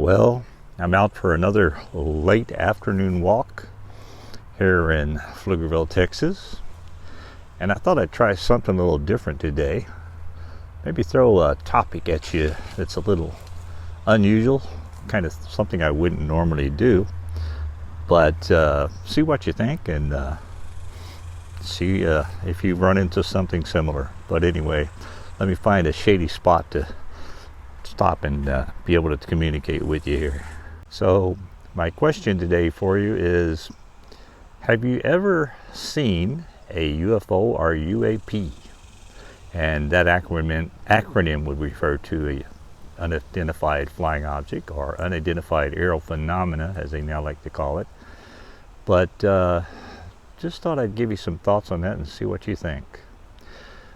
Well, I'm out for another late afternoon walk here in Pflugerville, Texas, and I thought I'd try something a little different today. Maybe throw a topic at you that's a little unusual, kind of something I wouldn't normally do, but see what you think and see if you run into something similar. But anyway, let me find a shady spot to stop and be able to communicate with you here. So my question today for you is, have you ever seen a UFO or UAP? And that acronym would refer to a unidentified flying object or unidentified aerial phenomena, as they now like to call it. But just thought I'd give you some thoughts on that and see what you think.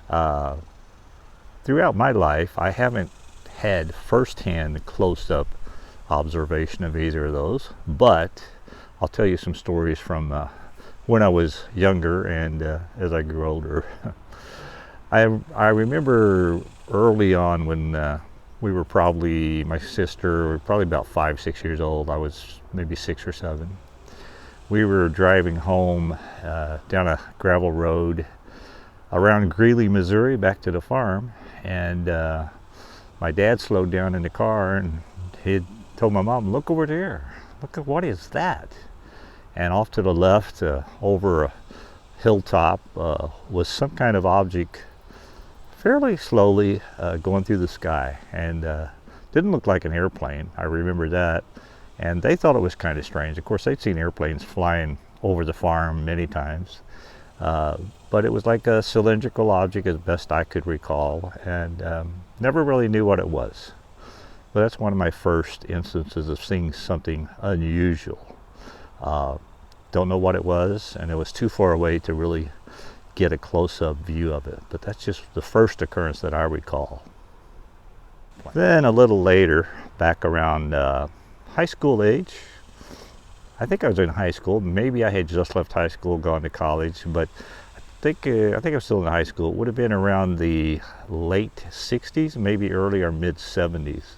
Throughout my life, I haven't had firsthand close-up observation of either of those, but I'll tell you some stories from when I was younger and as I grew older. I remember early on when we were probably, my sister, we were probably about 5-6 years old. I was maybe 6 or 7. We were driving home down a gravel road around Greeley, Missouri, back to the farm, and my dad slowed down in the car and he told my mom, "Look over there. Look at what is that?" And off to the left, over a hilltop, was some kind of object fairly slowly going through the sky, and didn't look like an airplane. I remember that. And they thought it was kind of strange. Of course, they'd seen airplanes flying over the farm many times. But it was like a cylindrical object as best I could recall, and never really knew what it was. But that's one of my first instances of seeing something unusual. Don't know what it was, and it was too far away to really get a close-up view of it. But that's just the first occurrence that I recall. Then a little later, back around high school age, I think I was in high school. Maybe I had just left high school, gone to college, but I think I was still in high school. It would have been around the late 60s, maybe early or mid 70s.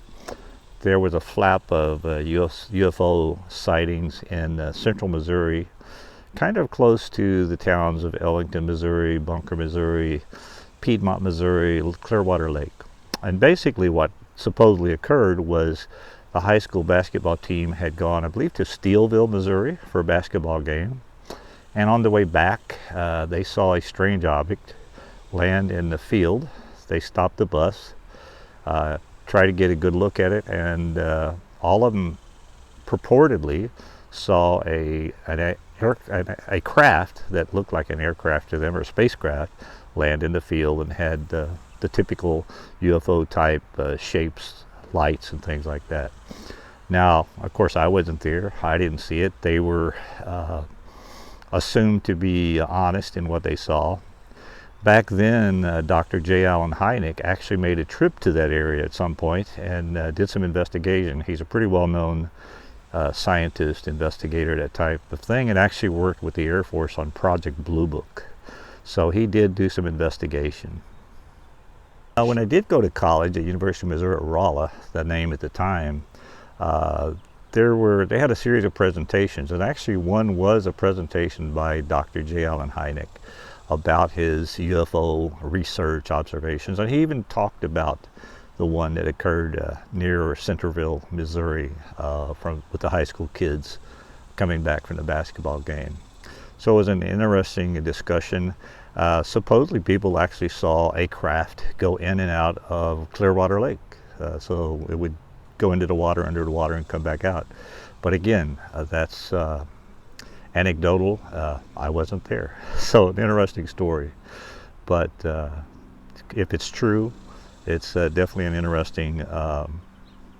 There was a flap of UFO sightings in central Missouri, kind of close to the towns of Ellington, Missouri, Bunker, Missouri, Piedmont, Missouri, Clearwater Lake. And basically what supposedly occurred was the high school basketball team had gone, I believe, to Steelville, Missouri for a basketball game. And on the way back, they saw a strange object land in the field. They stopped the bus, tried to get a good look at it, and all of them purportedly saw a craft that looked like an aircraft to them, or a spacecraft, land in the field and had the typical UFO type shapes, lights and things like that. Now, of course, I wasn't there. I didn't see it. They were assumed to be honest in what they saw. Back then, Dr. J. Allen Hynek actually made a trip to that area at some point and did some investigation. He's a pretty well-known scientist, investigator, that type of thing, and actually worked with the Air Force on Project Blue Book. So he did do some investigation. When I did go to college at University of Missouri at Rolla, the name at the time, they had a series of presentations, and actually one was a presentation by Dr. J. Allen Hynek about his UFO research observations, and he even talked about the one that occurred near Centerville, Missouri, with the high school kids coming back from the basketball game. So it was an interesting discussion. Supposedly people actually saw a craft go in and out of Clearwater Lake. So it would go into the water, under the water, and come back out. But again, that's anecdotal. I wasn't there. So an interesting story. But if it's true, it's definitely an interesting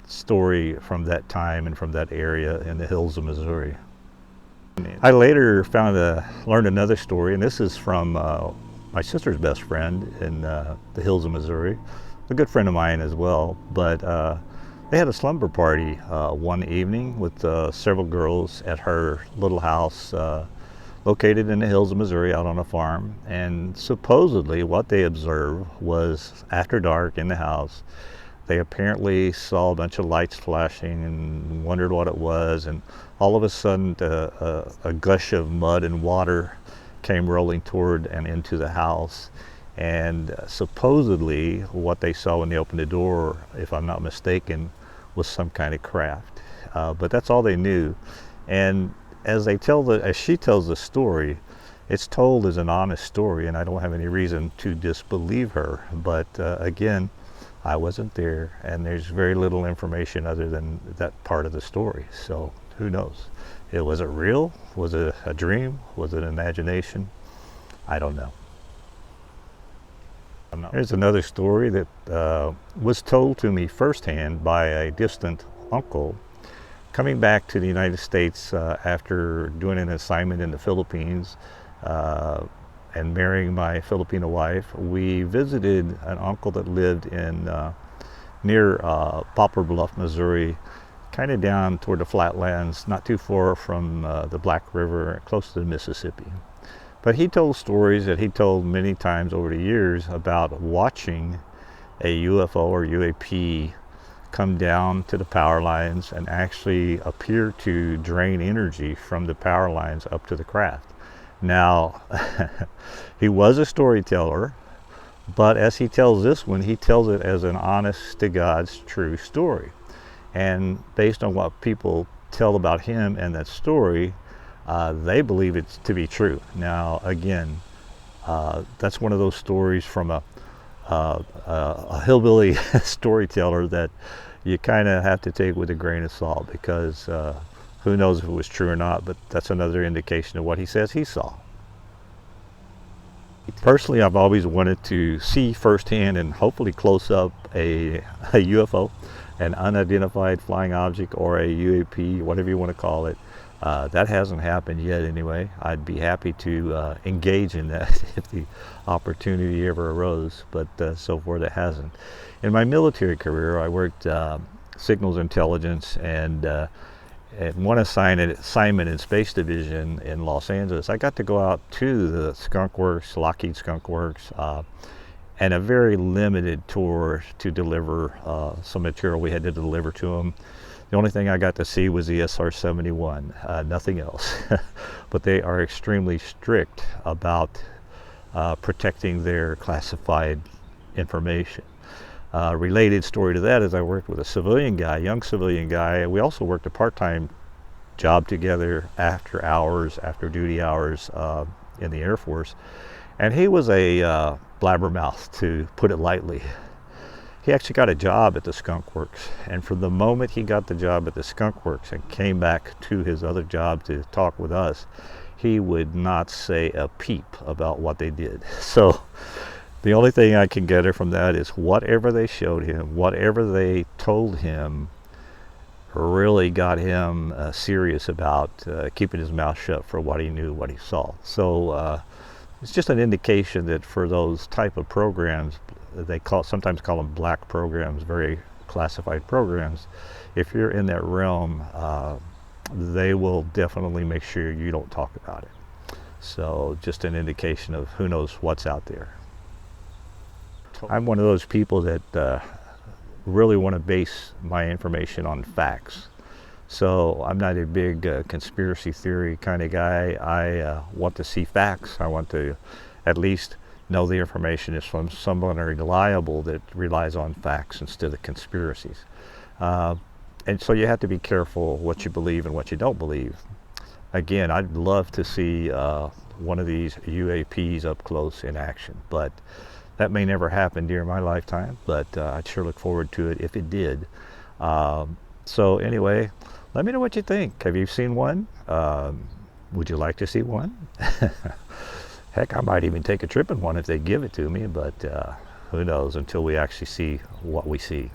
story from that time and from that area in the hills of Missouri. I later learned another story, and this is from my sister's best friend in the hills of Missouri, a good friend of mine as well. But they had a slumber party one evening with several girls at her little house located in the hills of Missouri out on a farm. And supposedly what they observed was, after dark in the house, they apparently saw a bunch of lights flashing and wondered what it was, and all of a sudden a gush of mud and water came rolling toward and into the house. And supposedly what they saw when they opened the door, if I'm not mistaken, was some kind of craft. But that's all they knew. And as she tells the story, it's told as an honest story, and I don't have any reason to disbelieve her. But again, I wasn't there, and there's very little information other than that part of the story. So who knows? Was it real? Was it a dream? Was it imagination? I don't know. Here's another story that was told to me firsthand by a distant uncle. Coming back to the United States after doing an assignment in the Philippines and marrying my Filipino wife, we visited an uncle that lived in near Poplar Bluff, Missouri, kind of down toward the flatlands, not too far from the Black River, close to the Mississippi. But he told stories that he told many times over the years about watching a UFO or UAP come down to the power lines and actually appear to drain energy from the power lines up to the craft. Now, he was a storyteller, but as he tells this one, he tells it as an honest to God's true story. And based on what people tell about him and that story, they believe it to be true. Now, again, that's one of those stories from a hillbilly storyteller that you kind of have to take with a grain of salt, because who knows if it was true or not, but that's another indication of what he says he saw. Personally, I've always wanted to see firsthand and hopefully close up a UFO, an unidentified flying object, or a UAP, whatever you want to call it. That hasn't happened yet anyway. I'd be happy to engage in that if the opportunity ever arose, but so far that hasn't. In my military career, I worked signals intelligence and at one assignment in Space Division in Los Angeles. I got to go out to the Skunk Works, Lockheed Skunk Works, and a very limited tour to deliver some material we had to deliver to them. The only thing I got to see was the SR-71, nothing else. But they are extremely strict about protecting their classified information. Related story to that is I worked with a civilian guy, young civilian guy. We also worked a part-time job together after hours, after duty hours in the Air Force. And he was a blabbermouth, to put it lightly. He actually got a job at the Skunk Works, and from the moment he got the job at the Skunk Works and came back to his other job to talk with us, he would not say a peep about what they did. So the only thing I can gather from that is whatever they showed him, whatever they told him, really got him serious about keeping his mouth shut for what he knew, what he saw. So it's just an indication that for those type of programs, they sometimes call them black programs, very classified programs. If you're in that realm, they will definitely make sure you don't talk about it. So just an indication of who knows what's out there. I'm one of those people that really want to base my information on facts. So I'm not a big conspiracy theory kind of guy. I want to see facts. I want to at least know the information is from someone reliable that relies on facts instead of conspiracies. And so you have to be careful what you believe and what you don't believe. Again, I'd love to see one of these UAPs up close in action, but that may never happen during my lifetime, but I'd sure look forward to it if it did. So anyway, let me know what you think. Have you seen one? Would you like to see one? Heck, I might even take a trip in one if they give it to me, but who knows until we actually see what we see.